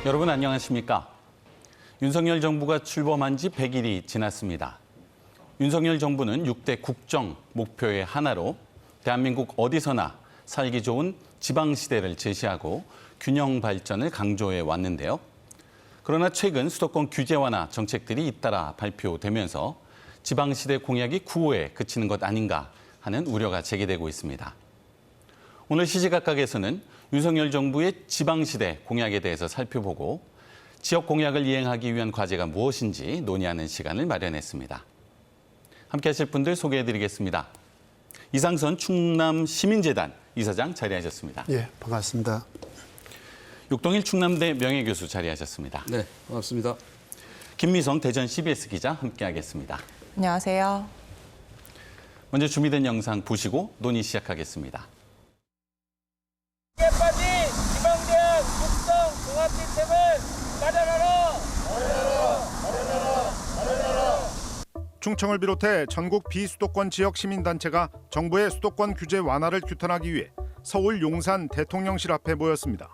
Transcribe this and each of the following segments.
여러분 안녕하십니까? 윤석열 정부가 출범한 지 100일이 지났습니다. 윤석열 정부는 6대 국정 목표의 하나로 대한민국 어디서나 살기 좋은 지방시대를 제시하고 균형 발전을 강조해 왔는데요. 그러나 최근 수도권 규제 완화 정책들이 잇따라 발표되면서 지방시대 공약이 구호에 그치는 것 아닌가 하는 우려가 제기되고 있습니다. 오늘 시시각각에서는 윤석열 정부의 지방시대 공약에 대해서 살펴보고 지역 공약을 이행하기 위한 과제가 무엇인지 논의하는 시간을 마련했습니다. 함께 하실 분들 소개해드리겠습니다. 이상선 충남시민재단 이사장 자리하셨습니다. 예, 반갑습니다. 육동일 충남대 명예교수 자리하셨습니다. 네, 반갑습니다. 김미성 대전 CBS 기자 함께하겠습니다. 안녕하세요. 먼저 준비된 영상 보시고 논의 시작하겠습니다. 빠진 지방대학 국정 종합시스템을 마련하라! 충청을 비롯해 전국 비수도권 지역 시민단체가 정부의 수도권 규제 완화를 규탄하기 위해 서울 용산 대통령실 앞에 모였습니다.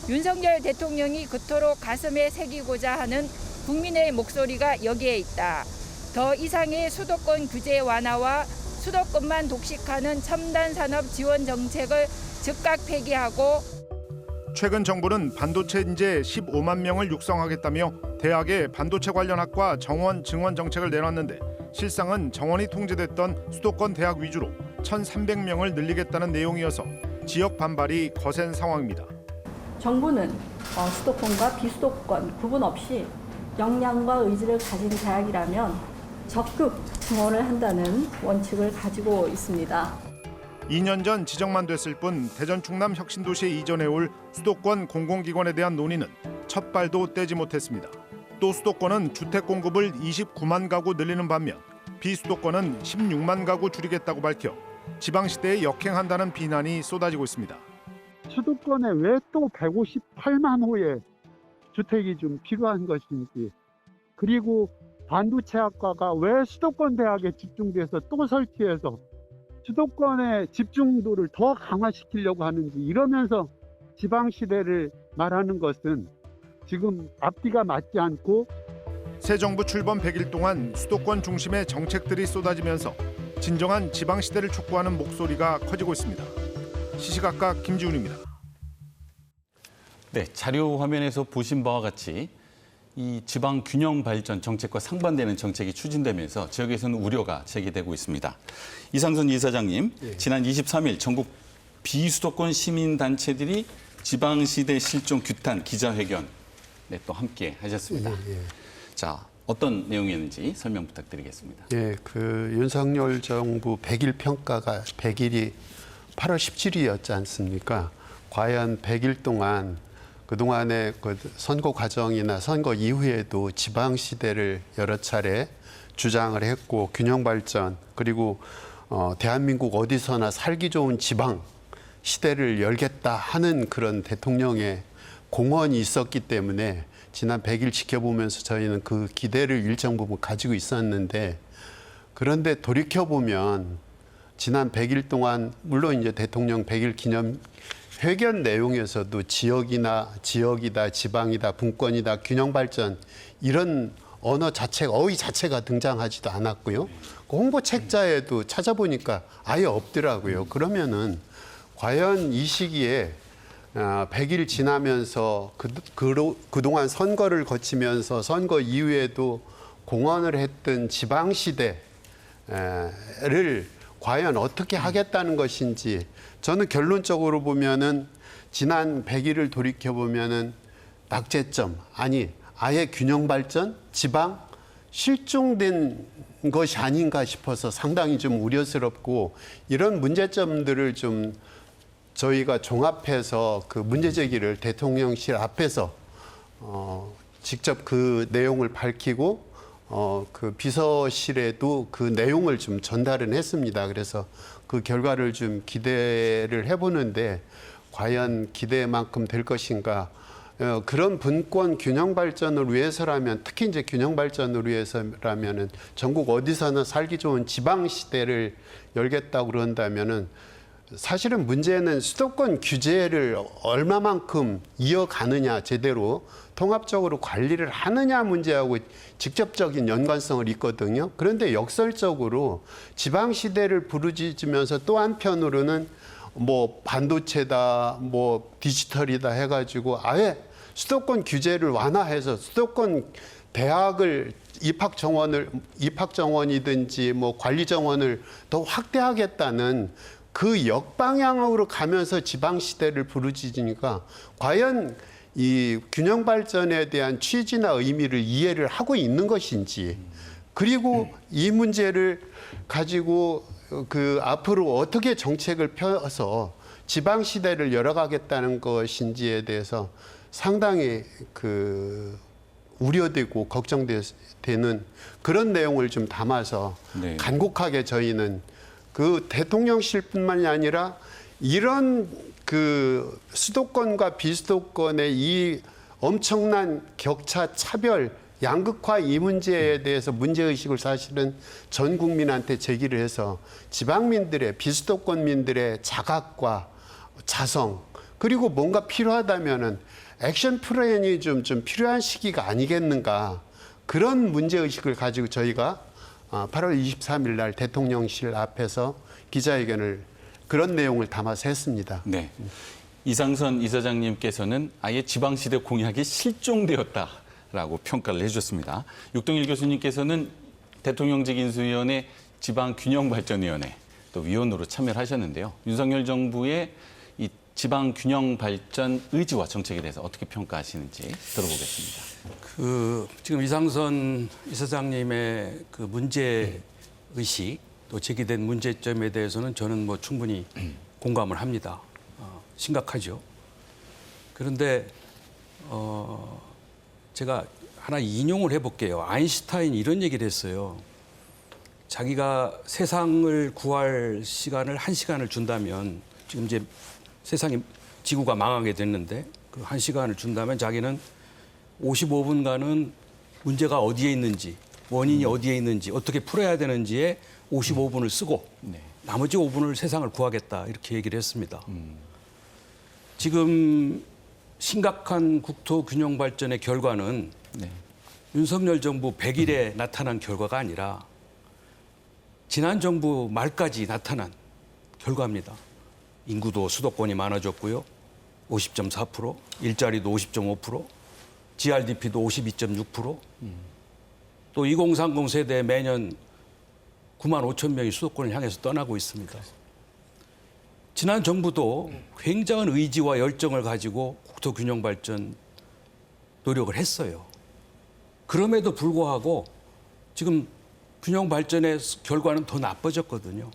윤석열 대통령이 그토록 가슴에 새기고자 하는 국민의 목소리가 여기에 있다. 더 이상의 수도권 규제 완화와 수도권만 독식하는 첨단 산업 지원 정책을 즉각 폐기하고 최근 정부는 반도체 인재 15만 명을 육성하겠다며 대학에 반도체 관련 학과 정원 증원 정책을 내놨는데 실상은 정원이 통제됐던 수도권 대학 위주로 1,300명을 늘리겠다는 내용이어서 지역 반발이 거센 상황입니다. 정부는 수도권과 비수도권 구분 없이 역량과 의지를 가진 대학이라면 적극 증원을 한다는 원칙을 가지고 있습니다. 2년 전 지정만 됐을 뿐 대전 충남 혁신도시에 이전해올 수도권 공공기관에 대한 논의는 첫 발도 떼지 못했습니다. 또 수도권은 주택 공급을 29만 가구 늘리는 반면 비수도권은 16만 가구 줄이겠다고 밝혀 지방시대에 역행한다는 비난이 쏟아지고 있습니다. 수도권에 왜 또 158만 호의 주택이 좀 필요한 것인지, 그리고 반도체 학과가 왜 수도권 대학에 집중돼서 또 설치해서 수도권의 집중도를 더 강화시키려고 하는지, 이러면서 지방시대를 말하는 것은 지금 앞뒤가 맞지 않고, 새 정부 출범 100일 동안 수도권 중심의 정책들이 쏟아지면서 진정한 지방시대를 촉구하는 목소리가 커지고 있습니다. 시시각각 김지훈입니다. 네, 자료 화면에서 보신 바와 같이 이 지방 균형 발전 정책과 상반되는 정책이 추진되면서 지역에서는 우려가 제기되고 있습니다. 이상선 이사장님, 지난 23일 전국 비수도권 시민단체들이 지방시대 실종 규탄 기자회견 또 함께 하셨습니다. 자, 어떤 내용이었는지 설명 부탁드리겠습니다. 예, 윤석열 정부 100일 평가가 100일이 8월 17일이었지 않습니까? 과연 100일 동안 그동안의 선거 과정이나 선거 이후에도 지방시대를 여러 차례 주장을 했고, 균형 발전, 그리고 대한민국 어디서나 살기 좋은 지방 시대를 열겠다 하는 그런 대통령의 공언이 있었기 때문에 지난 100일 지켜보면서 저희는 그 기대를 일정 부분 가지고 있었는데, 그런데 돌이켜보면 지난 100일 동안 물론 이제 대통령 100일 기념 회견 내용에서도 지역이다, 지방이다, 분권이다, 균형 발전 이런 어휘 자체가 등장하지도 않았고요. 그 홍보 책자에도 찾아보니까 아예 없더라고요. 그러면은 과연 이 시기에 100일 지나면서 그동안 선거를 거치면서 선거 이후에도 공언을 했던 지방시대를 과연 어떻게 하겠다는 것인지, 저는 결론적으로 보면은 지난 100일을 돌이켜보면은 낙제점, 아예 균형 발전, 지방 실종된 것이 아닌가 싶어서 상당히 좀 우려스럽고, 이런 문제점들을 좀 저희가 종합해서 그 문제 제기를 대통령실 앞에서 직접 그 내용을 밝히고 그 비서실에도 그 내용을 좀 전달은 했습니다. 그래서 그 결과를 좀 기대를 해보는데 과연 기대만큼 될 것인가. 그런 분권 균형 발전을 위해서라면, 특히 이제 균형 발전을 위해서라면은 전국 어디서나 살기 좋은 지방 시대를 열겠다고 그런다면은 사실은 문제는 수도권 규제를 얼마만큼 이어가느냐, 제대로 통합적으로 관리를 하느냐 문제하고 직접적인 연관성을 있거든요. 그런데 역설적으로 지방시대를 부르짖으면서 또 한편으로는 뭐 반도체다, 뭐 디지털이다 해가지고 아예 수도권 규제를 완화해서 수도권 대학을 입학 정원이든지 뭐 관리 정원을 더 확대하겠다는 그 역방향으로 가면서 지방 시대를 부르짖으니까 과연 이 균형 발전에 대한 취지나 의미를 이해를 하고 있는 것인지, 그리고 이 문제를 가지고 그 앞으로 어떻게 정책을 펴서 지방 시대를 열어가겠다는 것인지에 대해서 상당히 그 우려되고 걱정되는 그런 내용을 좀 담아서 네. 간곡하게 저희는 그 대통령실뿐만이 아니라 이런 그 수도권과 비수도권의 이 엄청난 격차, 차별, 양극화 이 문제에 대해서 문제의식을 사실은 전 국민한테 제기를 해서 지방민들의, 비수도권민들의 자각과 자성, 그리고 뭔가 필요하다면은 액션 플랜이 좀 필요한 시기가 아니겠는가, 그런 문제의식을 가지고 저희가 8월 23일 날 대통령실 앞에서 기자회견을 그런 내용을 담아서 했습니다. 네. 이상선 이사장님께서는 아예 지방시대 공약이 실종되었다라고 평가를 해주셨습니다. 육동일 교수님께서는 대통령직 인수위원회 지방균형발전위원회 또 위원으로 참여를 하셨는데요. 윤석열 정부의 이 지방균형발전 의지와 정책에 대해서 어떻게 평가하시는지 들어보겠습니다. 지금 이상선 이사장님의 그 문제 의식 또 제기된 문제점에 대해서는 저는 뭐 충분히 공감을 합니다. 심각하죠. 그런데 제가 하나 인용을 해볼게요. 아인슈타인이 이런 얘기를 했어요. 자기가 세상을 구할 시간을 1시간을 준다면, 지금 이제 세상이 지구가 망하게 됐는데 그 1시간을 준다면 자기는 55분간은 문제가 어디에 있는지, 원인이 어디에 있는지, 어떻게 풀어야 되는지에 55분을 쓰고 나머지 5분을 세상을 구하겠다, 이렇게 얘기를 했습니다. 지금 심각한 국토 균형 발전의 결과는 윤석열 정부 100일에 나타난 결과가 아니라 지난 정부 말까지 나타난 결과입니다. 인구도 수도권이 많아졌고요. 50.4%, 일자리도 50.5%, GRDP도 52.6%, 또 2030 세대 매년 9만 5천 명이 수도권을 향해서 떠나고 있습니다. 지난 정부도 굉장한 의지와 열정을 가지고 국토균형 발전 노력을 했어요. 그럼에도 불구하고 지금 균형 발전의 결과는 더 나빠졌거든요.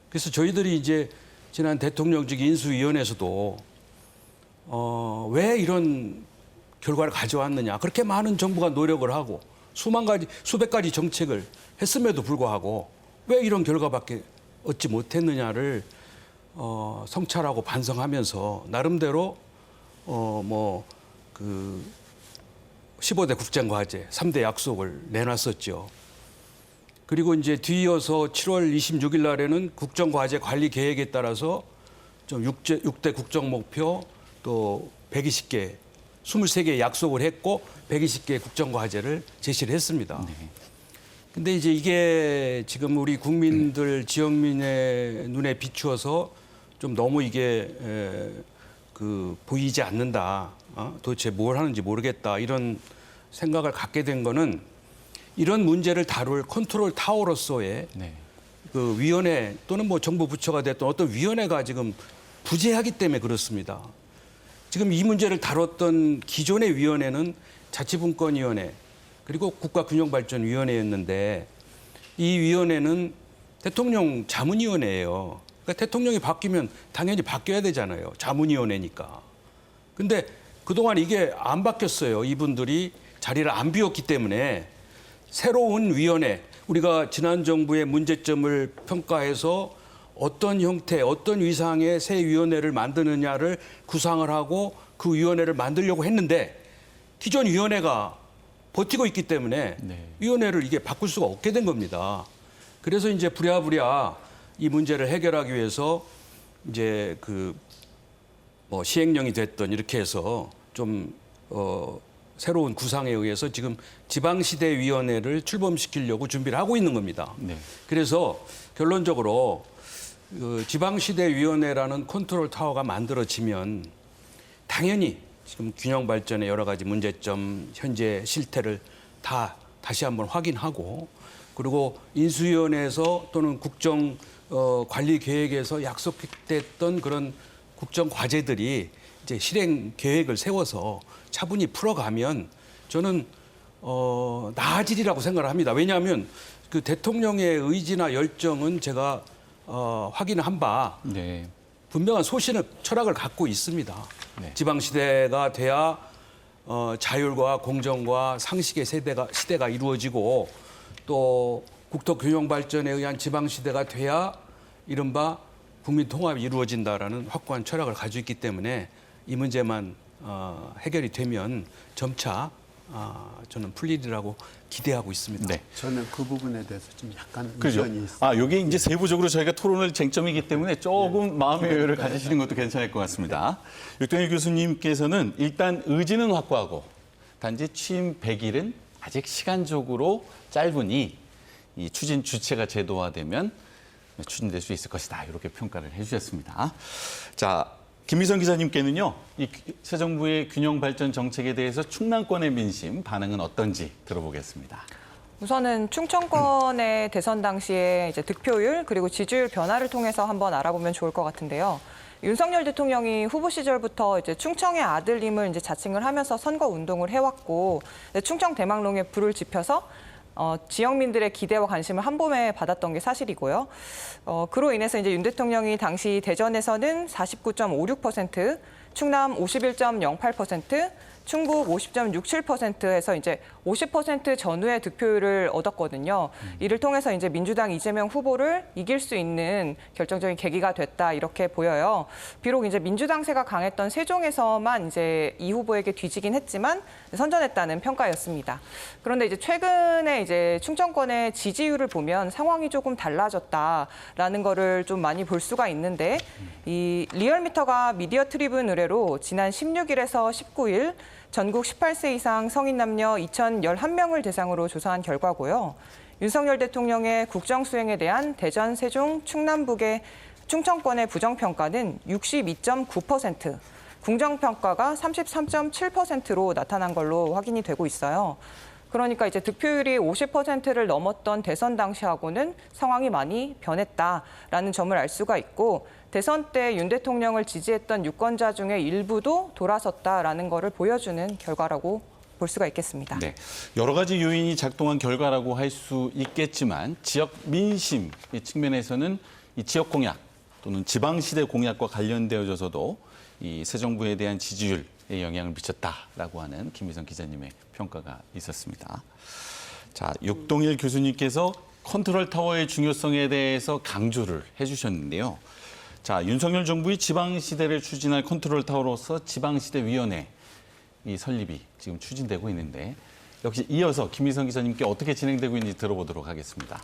그래서 저희들이 이제 지난 대통령직 인수위원회에서도 왜 이런 결과를 가져왔느냐. 그렇게 많은 정부가 노력을 하고 수백 가지 정책을 했음에도 불구하고 왜 이런 결과밖에 얻지 못했느냐를 성찰하고 반성하면서 나름대로 15대 국정과제 3대 약속을 내놨었죠. 그리고 이제 뒤이어서 7월 26일 날에는 국정과제 관리 계획에 따라서 좀 6대 국정목표 또 120개, 23개 약속을 했고 120개 국정과제를 제시를 했습니다. 근데 이제 이게 지금 우리 국민들, 지역민의 눈에 비추어서 좀 너무 이게 보이지 않는다. 도대체 뭘 하는지 모르겠다. 이런 생각을 갖게 된 거는 이런 문제를 다룰 컨트롤 타워로서의 그 위원회 또는 뭐 정부 부처가 됐던 어떤 위원회가 지금 부재하기 때문에 그렇습니다. 지금 이 문제를 다뤘던 기존의 위원회는 자치분권위원회 그리고 국가균형발전위원회였는데 이 위원회는 대통령 자문위원회예요. 그러니까 대통령이 바뀌면 당연히 바뀌어야 되잖아요. 자문위원회니까. 근데 그동안 이게 안 바뀌었어요. 이분들이 자리를 안 비웠기 때문에 새로운 위원회, 우리가 지난 정부의 문제점을 평가해서 어떤 형태, 어떤 위상의 새 위원회를 만드느냐를 구상을 하고 그 위원회를 만들려고 했는데 기존 위원회가 버티고 있기 때문에 위원회를 이게 바꿀 수가 없게 된 겁니다. 그래서 이제 부랴부랴 이 문제를 해결하기 위해서 이제 뭐 시행령이 됐던 이렇게 해서 좀 새로운 구상에 의해서 지금 지방시대위원회를 출범시키려고 준비를 하고 있는 겁니다. 네. 그래서 결론적으로 지방시대위원회라는 컨트롤 타워가 만들어지면 당연히 지금 균형 발전의 여러 가지 문제점, 현재 실태를 다시 한번 확인하고 그리고 인수위원회에서 또는 국정 관리 계획에서 약속됐던 그런 국정 과제들이 이제 실행 계획을 세워서 차분히 풀어가면 저는 나아지리라고 생각을 합니다. 왜냐하면 그 대통령의 의지나 열정은 제가 확인한 바 네. 분명한 소신을 철학을 갖고 있습니다. 네. 지방시대가 돼야 자율과 공정과 상식의 시대가 이루어지고 또 국토균형 발전에 의한 지방시대가 돼야 이른바 국민 통합이 이루어진다라는 확고한 철학을 가지고 있기 때문에 이 문제만 해결이 되면 점차 저는 풀리리라고 기대하고 있습니다. 네. 저는 그 부분에 대해서 좀 약간 그죠? 의견이 있어요. 이게 이제 세부적으로 저희가 토론을 쟁점이기 때문에 조금 마음의 여유를 가지시는 것도 괜찮을 것 같습니다. 육동일 교수님께서는 일단 의지는 확고하고 단지 취임 100일은 아직 시간적으로 짧으니 이 추진 주체가 제도화되면 추진될 수 있을 것이다. 이렇게 평가를 해주셨습니다. 자, 김미선 기자님께는요, 이 새 정부의 균형 발전 정책에 대해서 충남권의 민심 반응은 어떤지 들어보겠습니다. 우선은 충청권의 대선 당시에 이제 득표율 그리고 지지율 변화를 통해서 한번 알아보면 좋을 것 같은데요. 윤석열 대통령이 후보 시절부터 이제 충청의 아들님을 이제 자칭을 하면서 선거 운동을 해왔고 충청 대망롱에 불을 지펴서 지역민들의 기대와 관심을 한 몸에 받았던 게 사실이고요. 그로 인해서 이제 윤 대통령이 당시 대전에서는 49.56%, 충남 51.08%, 충북 50.67%에서 이제 50% 전후의 득표율을 얻었거든요. 이를 통해서 이제 민주당 이재명 후보를 이길 수 있는 결정적인 계기가 됐다 이렇게 보여요. 비록 이제 민주당세가 강했던 세종에서만 이제 이 후보에게 뒤지긴 했지만 선전했다는 평가였습니다. 그런데 이제 최근에 이제 충청권의 지지율을 보면 상황이 조금 달라졌다라는 거를 좀 많이 볼 수가 있는데 이 리얼미터가 미디어 트리뷴 의뢰로 지난 16일에서 19일 전국 18세 이상 성인 남녀 2,011명을 대상으로 조사한 결과고요. 윤석열 대통령의 국정 수행에 대한 대전, 세종, 충남북의 충청권의 부정평가는 62.9%, 긍정평가가 33.7%로 나타난 걸로 확인이 되고 있어요. 그러니까 이제 득표율이 50%를 넘었던 대선 당시하고는 상황이 많이 변했다라는 점을 알 수가 있고 대선 때 윤 대통령을 지지했던 유권자 중에 일부도 돌아섰다라는 거를 보여주는 결과라고 볼 수가 있겠습니다. 네, 여러 가지 요인이 작동한 결과라고 할 수 있겠지만 지역 민심 측면에서는 이 지역 공약 또는 지방시대 공약과 관련되어져서도 이 새 정부에 대한 지지율에 영향을 미쳤다라고 하는 김미선 기자님의 평가가 있었습니다. 자, 육동일 교수님께서 컨트롤 타워의 중요성에 대해서 강조를 해주셨는데요. 자, 윤석열 정부의 지방시대를 추진할 컨트롤 타워로서 지방시대위원회 이 설립이 지금 추진되고 있는데 역시 이어서 김미선 기자님께 어떻게 진행되고 있는지 들어보도록 하겠습니다.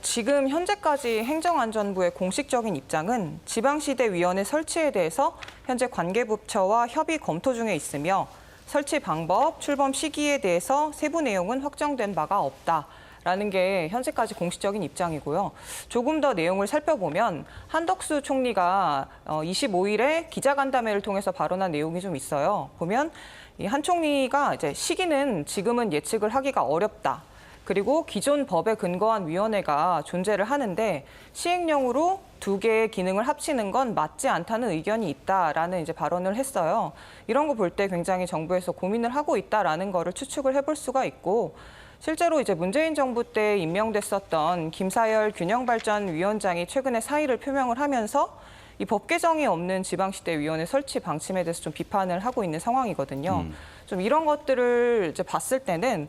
지금 현재까지 행정안전부의 공식적인 입장은 지방시대위원회 설치에 대해서 현재 관계부처와 협의 검토 중에 있으며 설치 방법, 출범 시기에 대해서 세부 내용은 확정된 바가 없다라는 게 현재까지 공식적인 입장이고요. 조금 더 내용을 살펴보면 한덕수 총리가 25일에 기자간담회를 통해서 발언한 내용이 좀 있어요. 보면 이 한 총리가 이제 시기는 지금은 예측을 하기가 어렵다. 그리고 기존 법에 근거한 위원회가 존재를 하는데 시행령으로 두 개의 기능을 합치는 건 맞지 않다는 의견이 있다라는 이제 발언을 했어요. 이런 거 볼 때 굉장히 정부에서 고민을 하고 있다라는 거를 추측을 해볼 수가 있고 실제로 이제 문재인 정부 때 임명됐었던 김사열 균형발전위원장이 최근에 사의를 표명을 하면서 이 법 개정이 없는 지방시대위원회 설치 방침에 대해서 좀 비판을 하고 있는 상황이거든요. 좀 이런 것들을 이제 봤을 때는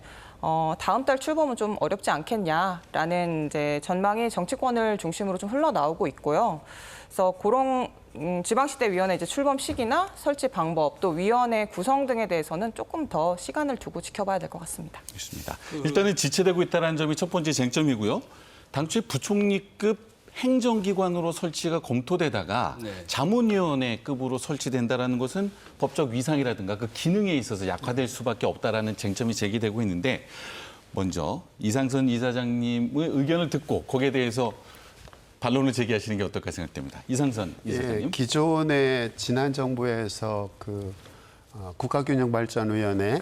다음 달 출범은 좀 어렵지 않겠냐라는 이제 전망이 정치권을 중심으로 좀 흘러나오고 있고요. 그래서 그런 지방시대위원회 이제 출범 시기나 설치 방법 또 위원회 구성 등에 대해서는 조금 더 시간을 두고 지켜봐야 될 것 같습니다. 그렇습니다. 일단은 지체되고 있다는 점이 첫 번째 쟁점이고요. 당초에 부총리급 행정기관으로 설치가 검토되다가 네. 자문위원회급으로 설치된다라는 것은 법적 위상이라든가 그 기능에 있어서 약화될 수밖에 없다라는 쟁점이 제기되고 있는데 먼저 이상선 이사장님의 의견을 듣고 거기에 대해서 반론을 제기하시는 게 어떨까 생각됩니다. 이상선 이사장님. 예, 기존의 지난 정부에서 국가균형발전위원회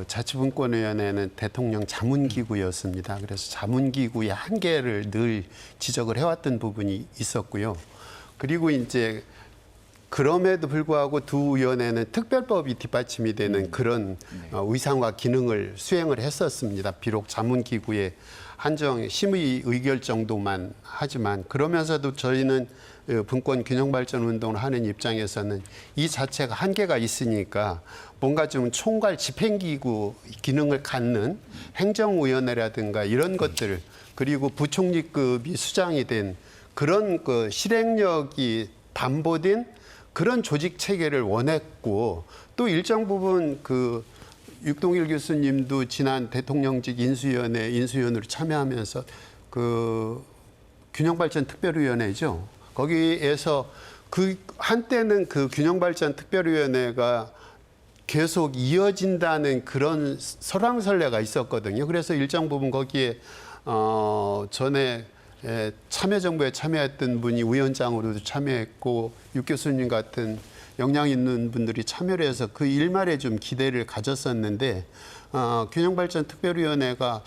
자치분권위원회는 대통령 자문기구였습니다. 그래서 자문기구의 한계를 늘 지적을 해왔던 부분이 있었고요. 그리고 이제 그럼에도 불구하고 두 위원회는 특별법이 뒷받침이 되는 그런 위상과 기능을 수행을 했었습니다. 비록 자문기구의 한정 심의 의결 정도만 하지만 그러면서도 저희는 분권 균형 발전 운동을 하는 입장에서는 이 자체가 한계가 있으니까 뭔가 좀 총괄 집행기구 기능을 갖는 행정위원회라든가 이런 것들 그리고 부총리급이 수장이 된 그런 실행력이 담보된 그런 조직 체계를 원했고 또 일정 부분 육동일 교수님도 지난 대통령직 인수위원회 인수위원으로 참여하면서 균형발전 특별위원회죠. 거기에서 한때는 균형발전 특별위원회가 계속 이어진다는 그런 설왕설래가 있었거든요. 그래서 일정 부분 거기에 전에 참여정부에 참여했던 분이 위원장으로도 참여했고 육 교수님 같은 역량 있는 분들이 참여를 해서 그 일말에 좀 기대를 가졌었는데 균형발전 특별위원회가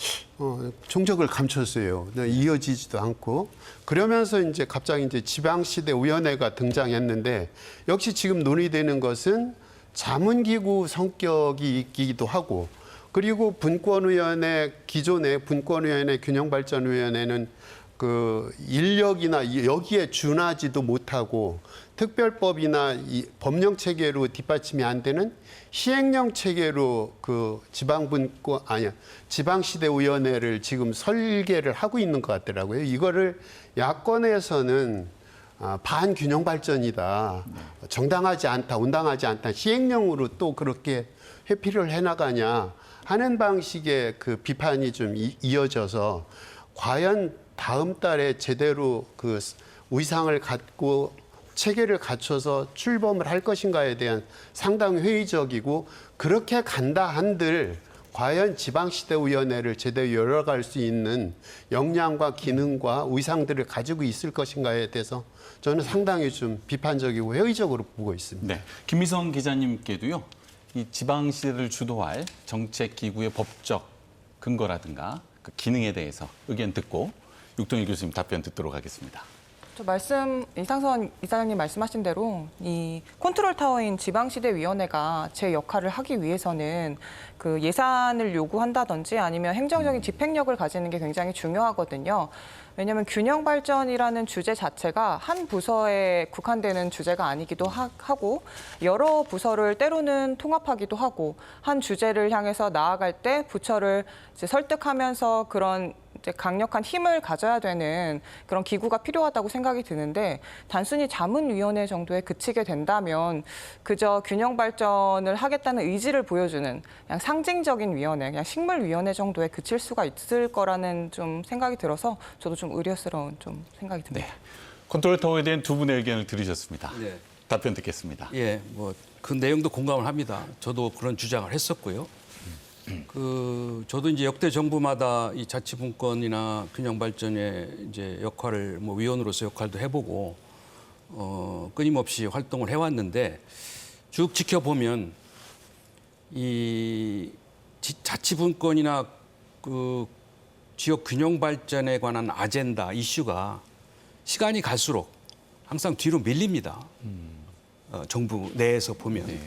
종적을 감췄어요. 이어지지도 않고 그러면서 이제 갑자기 이제 지방시대위원회가 등장했는데 역시 지금 논의되는 것은 자문기구 성격이 있기도 하고 그리고 분권위원회 기존의 분권위원회 균형발전위원회는 인력이나 여기에 준하지도 못하고 특별법이나 이 법령 체계로 뒷받침이 안 되는 시행령 체계로 지방시대위원회를 지금 설계를 하고 있는 것 같더라고요. 이거를 야권에서는 반균형 발전이다. 정당하지 않다. 온당하지 않다. 시행령으로 또 그렇게 회피를 해나가냐 하는 방식의 비판이 좀 이어져서 과연 다음 달에 제대로 위상을 갖고 체계를 갖춰서 출범을 할 것인가에 대한 상당히 회의적이고 그렇게 간다 한들 과연 지방시대위원회를 제대로 열어갈 수 있는 역량과 기능과 위상들을 가지고 있을 것인가에 대해서 저는 상당히 좀 비판적이고 회의적으로 보고 있습니다. 네, 김미성 기자님께도요. 이 지방시대를 주도할 정책기구의 법적 근거라든가 그 기능에 대해서 의견 듣고 육동일 교수님 답변 듣도록 하겠습니다. 이상선 이사장님 말씀하신 대로 이 컨트롤 타워인 지방시대위원회가 제 역할을 하기 위해서는 예산을 요구한다든지 아니면 행정적인 집행력을 가지는 게 굉장히 중요하거든요. 왜냐하면 균형 발전이라는 주제 자체가 한 부서에 국한되는 주제가 아니기도 하고 여러 부서를 때로는 통합하기도 하고 한 주제를 향해서 나아갈 때 부처를 이제 설득하면서 그런 이제 강력한 힘을 가져야 되는 그런 기구가 필요하다고 생각이 드는데 단순히 자문위원회 정도에 그치게 된다면 그저 균형 발전을 하겠다는 의지를 보여주는 그냥 상징적인 위원회, 그냥 식물위원회 정도에 그칠 수가 있을 거라는 좀 생각이 들어서 저도 좀 우려스러운 좀 생각이 듭니다. 네, 컨트롤 타워에 대한 두 분의 의견을 들으셨습니다. 네. 답변 듣겠습니다. 예, 그 내용도 공감을 합니다. 저도 그런 주장을 했었고요. 저도 이제 역대 정부마다 이 자치분권이나 균형 발전의 이제 역할을 위원으로서 역할도 해보고 끊임없이 활동을 해왔는데 쭉 지켜보면 이 자치분권이나 지역 균형 발전에 관한 아젠다 이슈가 시간이 갈수록 항상 뒤로 밀립니다. 정부 내에서 보면 네.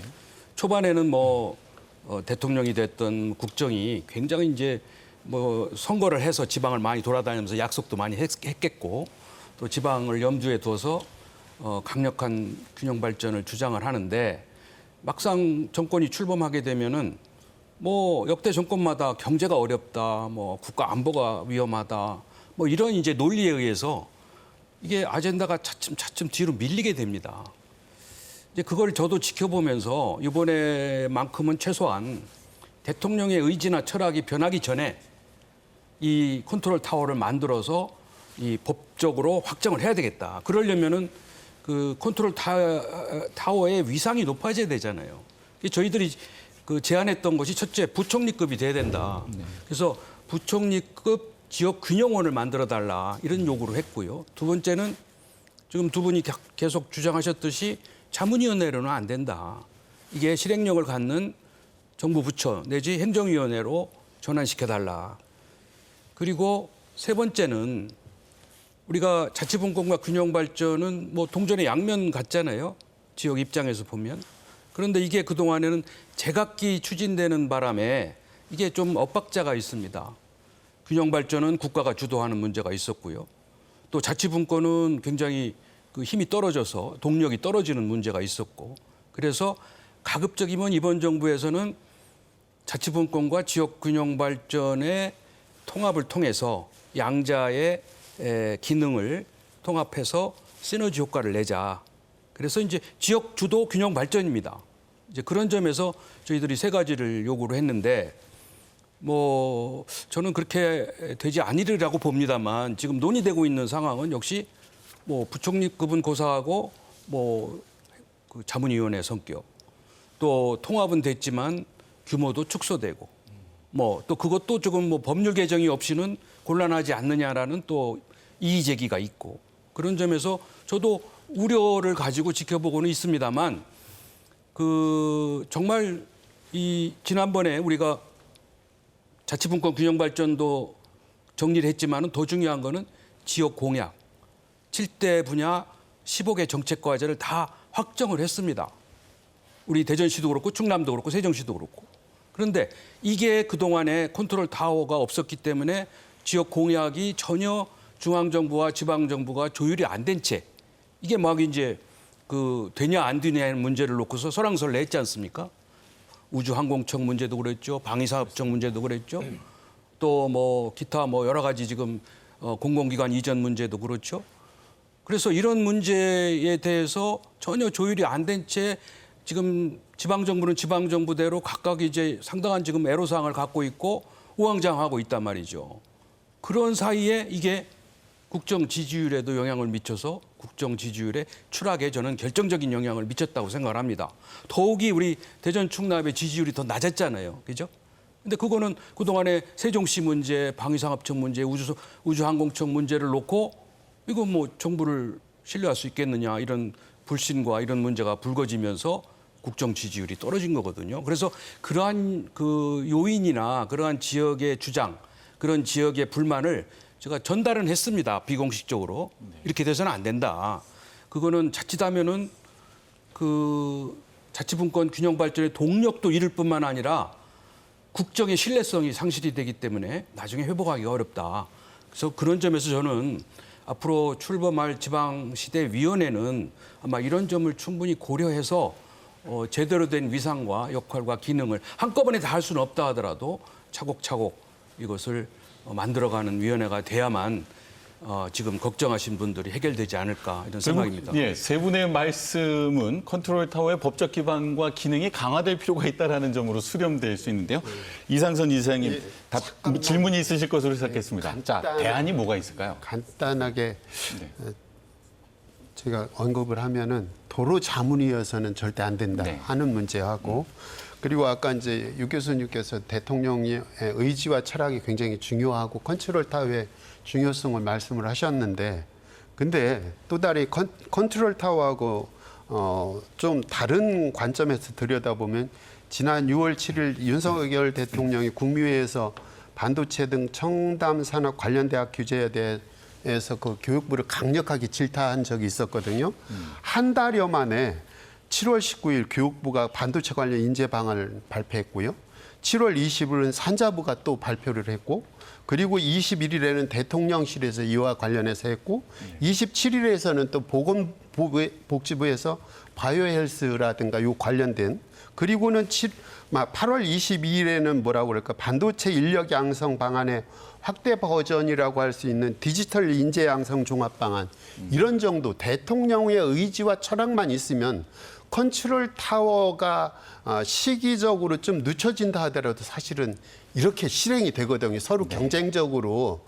초반에는 대통령이 됐던 국정이 굉장히 이제 선거를 해서 지방을 많이 돌아다니면서 약속도 많이 했겠고 또 지방을 염두에 둬서 강력한 균형 발전을 주장을 하는데 막상 정권이 출범하게 되면은 역대 정권마다 경제가 어렵다, 국가 안보가 위험하다, 이런 이제 논리에 의해서 이게 아젠다가 차츰 뒤로 밀리게 됩니다. 이제 그걸 저도 지켜보면서 이번에만큼은 최소한 대통령의 의지나 철학이 변하기 전에 이 컨트롤 타워를 만들어서 이 법적으로 확정을 해야 되겠다. 그러려면은 그 컨트롤 타워의 위상이 높아져야 되잖아요. 저희들이 그 제안했던 것이 첫째, 부총리급이 돼야 된다. 그래서 부총리급 지역 균형원을 만들어 달라 이런 요구를 했고요. 두 번째는 지금 두 분이 계속 주장하셨듯이 자문위원회로는 안 된다. 이게 실행력을 갖는 정부 부처 내지 행정위원회로 전환시켜 달라. 그리고 세 번째는 우리가 자치분권과 균형발전은 뭐 동전의 양면 같잖아요. 지역 입장에서 보면. 그런데 이게 그동안에는 제각기 추진되는 바람에 이게 좀 엇박자가 있습니다. 균형발전은 국가가 주도하는 문제가 있었고요. 또 자치분권은 굉장히 그 힘이 떨어져서 동력이 떨어지는 문제가 있었고. 그래서 가급적이면 이번 정부에서는 자치분권과 지역균형발전의 통합을 통해서 양자의 기능을 통합해서 시너지 효과를 내자. 그래서 이제 지역 주도 균형 발전입니다. 이제 그런 점에서 저희들이 세 가지를 요구를 했는데 뭐 저는 그렇게 되지 않으리라고 봅니다만 지금 논의되고 있는 상황은 역시 뭐 부총리급은 고사하고 뭐 그 자문위원회 성격 또 통합은 됐지만 규모도 축소되고 뭐 또 그것도 조금 뭐 법률 개정이 없이는 곤란하지 않느냐라는 또 이의 제기가 있고 그런 점에서 저도 우려를 가지고 지켜보고는 있습니다만 그 정말 이 지난번에 우리가 자치분권 균형 발전도 정리를 했지만은 더 중요한 거는 지역 공약 7대 분야 15개 정책 과제를 다 확정을 했습니다. 우리 대전시도 그렇고 충남도 그렇고 세종시도 그렇고. 그런데 이게 그동안에 컨트롤 타워가 없었기 때문에 지역 공약이 전혀 중앙정부와 지방정부가 조율이 안 된 채 이게 막 이제 그 되냐 안 되냐의 문제를 놓고서 설왕설래 했지 않습니까? 우주항공청 문제도 그랬죠. 방위사업청 문제도 그랬죠. 또 뭐 기타 뭐 여러 가지 지금 공공기관 이전 문제도 그렇죠. 그래서 이런 문제에 대해서 전혀 조율이 안 된 채 지금 지방정부는 지방정부대로 각각 이제 상당한 지금 애로사항을 갖고 있고 우왕좌왕하고 있단 말이죠. 그런 사이에 이게 국정 지지율에도 영향을 미쳐서 국정 지지율의 추락에 저는 결정적인 영향을 미쳤다고 생각을 합니다. 더욱이 우리 대전 충남의 지지율이 더 낮았잖아요. 그죠? 근데 그거는 그동안에 세종시 문제, 방위산업청 문제, 우주항공청 문제를 놓고 이거 뭐 정부를 신뢰할 수 있겠느냐 이런 불신과 이런 문제가 불거지면서 국정 지지율이 떨어진 거거든요. 그래서 그러한 그 요인이나 그러한 지역의 주장, 그런 지역의 불만을 제가 전달은 했습니다. 비공식적으로. 이렇게 돼서는 안 된다. 그거는 자칫하면은 그 자치분권 균형 발전의 동력도 잃을 뿐만 아니라 국정의 신뢰성이 상실이 되기 때문에 나중에 회복하기가 어렵다. 그래서 그런 점에서 저는 앞으로 출범할 지방시대위원회는 아마 이런 점을 충분히 고려해서 제대로 된 위상과 역할과 기능을 한꺼번에 다 할 수는 없다 하더라도 차곡차곡 이것을 만들어가는 위원회가 돼야만 지금 걱정하신 분들이 해결되지 않을까 이런 생각입니다. 예, 세 분의 말씀은 컨트롤 타워의 법적 기반과 기능이 강화될 필요가 있다는 점으로 수렴될 수 있는데요. 이상선 이사장님 질문이 있으실 것으로 생각했습니다. 자, 대안이 뭐가 있을까요? 간단하게 제가 언급을 하면은 도로 자문이어서는 절대 안 된다 하는 문제하고 그리고 아까 이제 유 교수님께서 대통령의 의지와 철학이 굉장히 중요하고 컨트롤 타워의 중요성을 말씀을 하셨는데 근데 또 다른 컨트롤 타워하고 좀 다른 관점에서 들여다보면 지난 6월 7일 윤석열 대통령이 국무회의에서 반도체 등 첨단 산업 관련 대학 규제에 대해서 그 교육부를 강력하게 질타한 적이 있었거든요. 한 달여 만에 7월 19일 교육부가 반도체 관련 인재 방안을 발표했고요. 7월 20일은 산자부가 또 발표를 했고 그리고 21일에는 대통령실에서 이와 관련해서 했고 27일에서는 또 보건복지부에서 바이오헬스라든가 요 관련된 그리고는 8월 22일에는 뭐라고 그럴까 반도체 인력 양성 방안의 확대 버전이라고 할 수 있는 디지털 인재 양성 종합 방안 이런 정도 대통령의 의지와 철학만 있으면 컨트롤 타워가 시기적으로 좀 늦춰진다 하더라도 사실은 이렇게 실행이 되거든요. 서로 경쟁적으로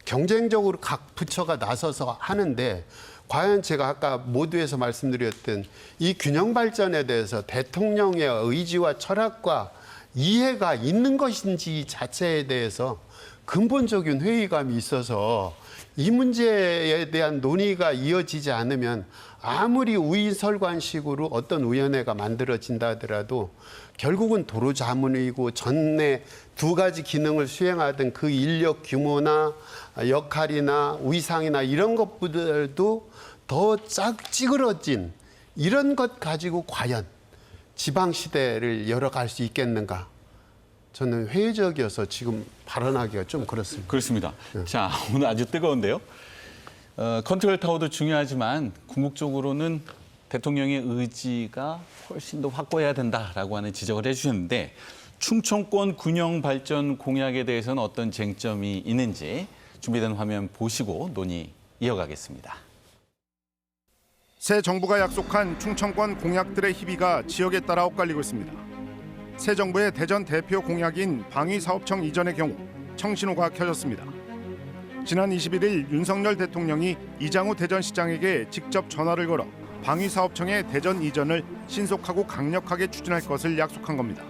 경쟁적으로 각 부처가 나서서 하는데 과연 제가 아까 모두에서 말씀드렸던 이 균형 발전에 대해서 대통령의 의지와 철학과 이해가 있는 것인지 자체에 대해서 근본적인 회의감이 있어서 이 문제에 대한 논의가 이어지지 않으면 아무리 우인설관식으로 어떤 위원회가 만들어진다 하더라도 결국은 도로자문이고 전에 두 가지 기능을 수행하던 그 인력 규모나 역할이나 위상이나 이런 것들도 더 찌그러진 이런 것 가지고 과연 지방시대를 열어갈 수 있겠는가. 저는 회의적이어서 지금 발언하기가 좀 그렇습니다. 그렇습니다. 자, 오늘 아주 뜨거운데요. 컨트롤 타워도 중요하지만 궁극적으로는 대통령의 의지가 훨씬 더 확고해야 된다라고 하는 지적을 해주셨는데 충청권 균형 발전 공약에 대해서는 어떤 쟁점이 있는지 준비된 화면 보시고 논의 이어가겠습니다. 새 정부가 약속한 충청권 공약들의 희비가 지역에 따라 엇갈리고 있습니다. 새 정부의 대전 대표 공약인 방위사업청 이전의 경우 청신호가 켜졌습니다. 지난 21일 윤석열 대통령이 이장우 대전시장에게 직접 전화를 걸어 방위사업청의 대전 이전을 신속하고 강력하게 추진할 것을 약속한 겁니다.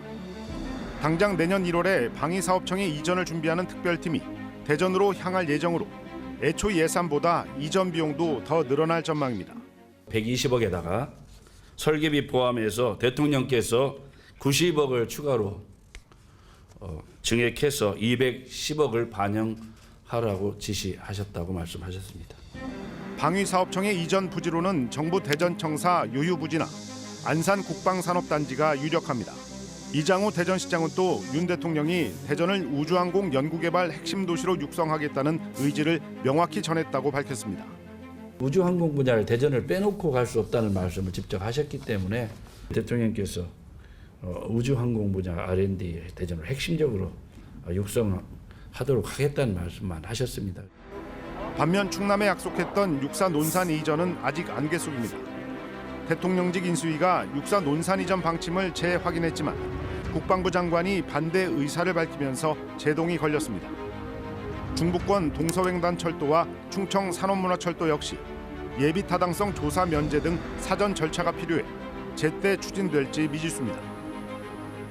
당장 내년 1월에 방위사업청의 이전을 준비하는 특별팀이 대전으로 향할 예정으로 애초 예산보다 이전 비용도 더 늘어날 전망입니다. 120억에다가 설계비 포함해서 대통령께서 90억을 추가로 증액해서 210억을 반영하라고 지시하셨다고 말씀하셨습니다. 방위사업청의 이전 부지로는 정부 대전청사 유휴부지나 안산국방산업단지가 유력합니다. 이장우 대전시장은 또 윤 대통령이 대전을 우주항공 연구개발 핵심 도시로 육성하겠다는 의지를 명확히 전했다고 밝혔습니다. 우주항공 분야를 대전을 빼놓고 갈 수 없다는 말씀을 직접 하셨기 때문에 대통령께서 우주항공 분야 R&D 대전을 핵심적으로 육성하도록 하겠다는 말씀만 하셨습니다. 반면 충남에 약속했던 육사 논산 이전은 아직 안개 속입니다. 대통령직 인수위가 육사 논산 이전 방침을 재확인했지만 국방부 장관이 반대 의사를 밝히면서 제동이 걸렸습니다. 중부권 동서횡단 철도와 충청 산업문화철도 역시 예비 타당성 조사 면제 등 사전 절차가 필요해 제때 추진될지 미지수입니다.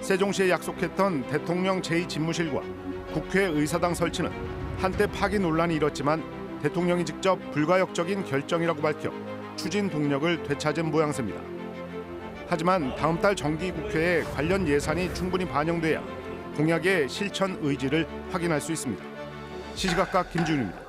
세종시에 약속했던 대통령 제2집무실과 국회 의사당 설치는 한때 파기 논란이 일었지만 대통령이 직접 불가역적인 결정이라고 밝혀 추진 동력을 되찾은 모양새입니다. 하지만 다음 달 정기국회에 관련 예산이 충분히 반영돼야 공약의 실천 의지를 확인할 수 있습니다. 시시각각 김준우입니다.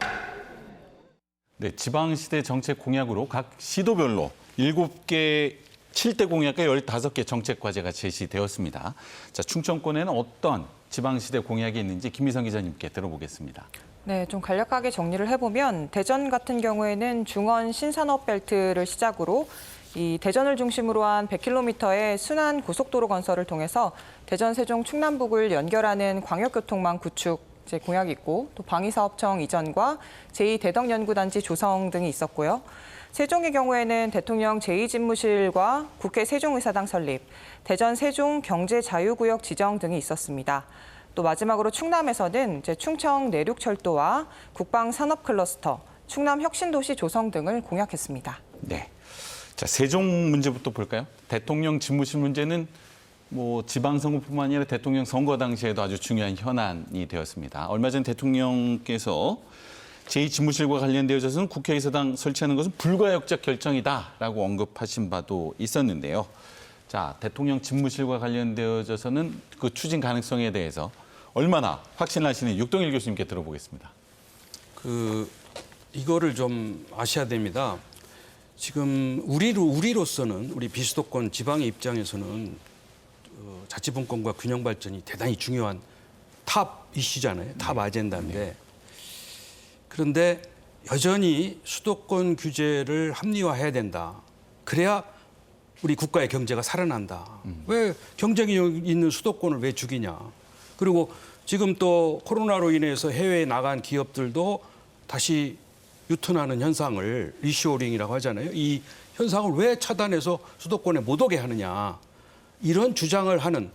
네, 지방시대 정책 공약으로 각 시도별로 7개 7대 공약과 15개 정책 과제가 제시되었습니다. 자, 충청권에는 어떤 지방시대 공약이 있는지 김미성 기자님께 들어보겠습니다. 네, 좀 간략하게 정리를 해보면 대전 같은 경우에는 중원 신산업 벨트를 시작으로 이 대전을 중심으로 한 100km의 순환 고속도로 건설을 통해서 대전, 세종, 충남북을 연결하는 광역교통망 구축 공약이 있고 또 방위사업청 이전과 제2대덕연구단지 조성 등이 있었고요. 세종의 경우에는 대통령 제2집무실과 국회 세종의사당 설립, 대전 세종 경제자유구역 지정 등이 있었습니다. 또 마지막으로 충남에서는 충청 내륙철도와 국방산업클러스터, 충남 혁신도시 조성 등을 공약했습니다. 네, 자 세종 문제부터 볼까요? 대통령 집무실 문제는 지방선거뿐만 아니라 대통령 선거 당시에도 아주 중요한 현안이 되었습니다. 얼마 전 대통령께서 제2집무실과 관련되어서는 국회의사당 설치하는 것은 불가역적 결정이다라고 언급하신 바도 있었는데요. 자, 대통령 집무실과 관련되어서는 그 추진 가능성에 대해서 얼마나 확신하시는 육동일 교수님께 들어보겠습니다. 이거를 좀 아셔야 됩니다. 지금 우리로서는 우리 비수도권 지방의 입장에서는 자치분권과 균형 발전이 대단히 중요한 탑 이슈잖아요. 탑 아젠다인데. 그런데 여전히 수도권 규제를 합리화해야 된다. 그래야 우리 국가의 경제가 살아난다. 왜 경쟁이 있는 수도권을 왜 죽이냐. 그리고 지금 또 코로나로 인해서 해외에 나간 기업들도 다시 유턴하는 현상을 리쇼어링이라고 하잖아요. 이 현상을 왜 차단해서 수도권에 못 오게 하느냐. 이런 주장을 하는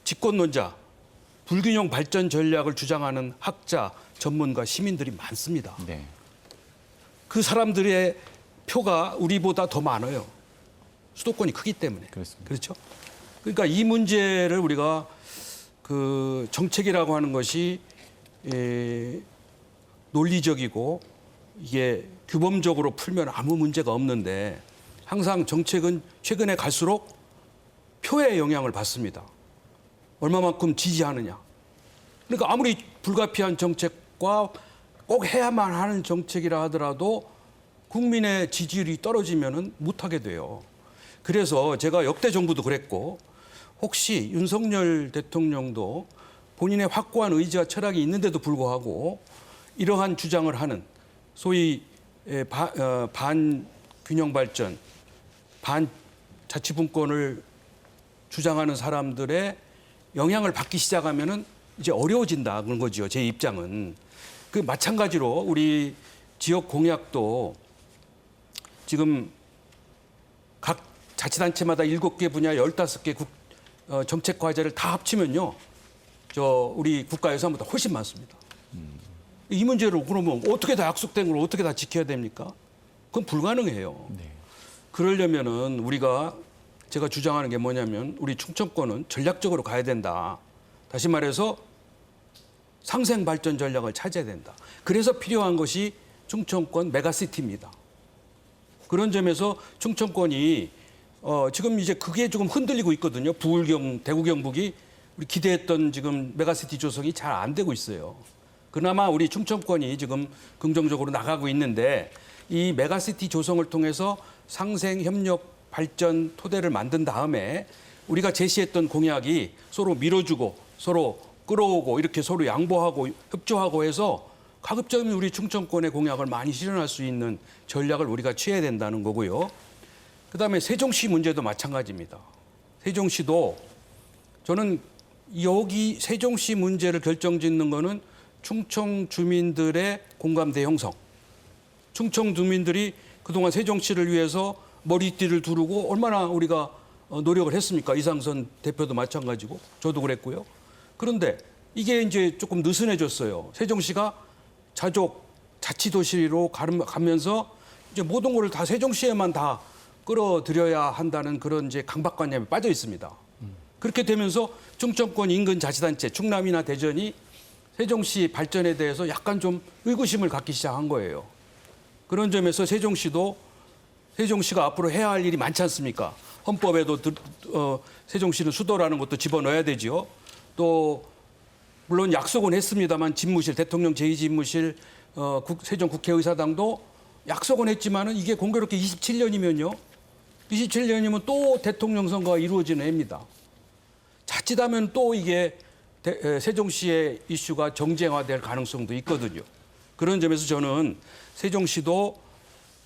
집권론자, 불균형 발전 전략을 주장하는 학자, 전문가, 시민들이 많습니다. 네. 그 사람들의 표가 우리보다 더 많아요. 수도권이 크기 때문에. 그렇습니다. 그렇죠? 그러니까 이 문제를 우리가 그 정책이라고 하는 것이 논리적이고 이게 규범적으로 풀면 아무 문제가 없는데 항상 정책은 최근에 갈수록 표에 영향을 받습니다. 얼마만큼 지지하느냐. 그러니까 아무리 불가피한 정책과 꼭 해야만 하는 정책이라 하더라도 국민의 지지율이 떨어지면은 못하게 돼요. 그래서 제가 역대 정부도 그랬고 혹시 윤석열 대통령도 본인의 확고한 의지와 철학이 있는데도 불구하고 이러한 주장을 하는 소위 반균형 발전, 반자치분권을 주장하는 사람들의 영향을 받기 시작하면은 이제 어려워진다 그런 거죠. 제 입장은. 그 마찬가지로 우리 지역 공약도 지금 각 자치단체마다 7개 분야 15개 정책 과제를 다 합치면요. 우리 국가 예산보다 훨씬 많습니다. 이 문제를 그러면 어떻게 다 약속된 걸 어떻게 다 지켜야 됩니까? 그건 불가능해요. 네. 그러려면은 우리가 제가 주장하는 게 뭐냐면 우리 충청권은 전략적으로 가야 된다. 다시 말해서 상생 발전 전략을 찾아야 된다. 그래서 필요한 것이 충청권 메가시티입니다. 그런 점에서 충청권이 지금 이제 그게 조금 흔들리고 있거든요. 부울경, 대구 경북이 우리 기대했던 지금 메가시티 조성이 잘 안 되고 있어요. 그나마 우리 충청권이 지금 긍정적으로 나가고 있는데 이 메가시티 조성을 통해서 상생 협력 발전 토대를 만든 다음에 우리가 제시했던 공약이 서로 밀어주고 서로 끌어오고 이렇게 서로 양보하고 협조하고 해서 가급적이면 우리 충청권의 공약을 많이 실현할 수 있는 전략을 우리가 취해야 된다는 거고요. 그다음에 세종시 문제도 마찬가지입니다. 세종시도 저는 여기 세종시 문제를 결정짓는 거는 충청 주민들의 공감대 형성. 충청 주민들이 그동안 세종시를 위해서 머리띠를 두르고 얼마나 우리가 노력을 했습니까? 이상선 대표도 마찬가지고 저도 그랬고요. 그런데 이게 이제 조금 느슨해졌어요. 세종시가 자족 자치도시로 가면서 이제 모든 것을 다 세종시에만 다 끌어들여야 한다는 그런 이제 강박관념에 빠져 있습니다. 그렇게 되면서 충청권 인근 자치단체 충남이나 대전이 세종시 발전에 대해서 약간 좀 의구심을 갖기 시작한 거예요. 그런 점에서 세종시가 앞으로 해야 할 일이 많지 않습니까? 헌법에도 세종시는 수도라는 것도 집어넣어야 되지요. 또 물론 약속은 했습니다만 집무실, 대통령 제2집무실, 세종 국회의사당도 약속은 했지만은 이게 공교롭게 27년이면요. 27년이면 또 대통령 선거가 이루어지는 해입니다. 자칫하면 또 이게 세종시의 이슈가 정쟁화될 가능성도 있거든요. 그런 점에서 저는 세종시도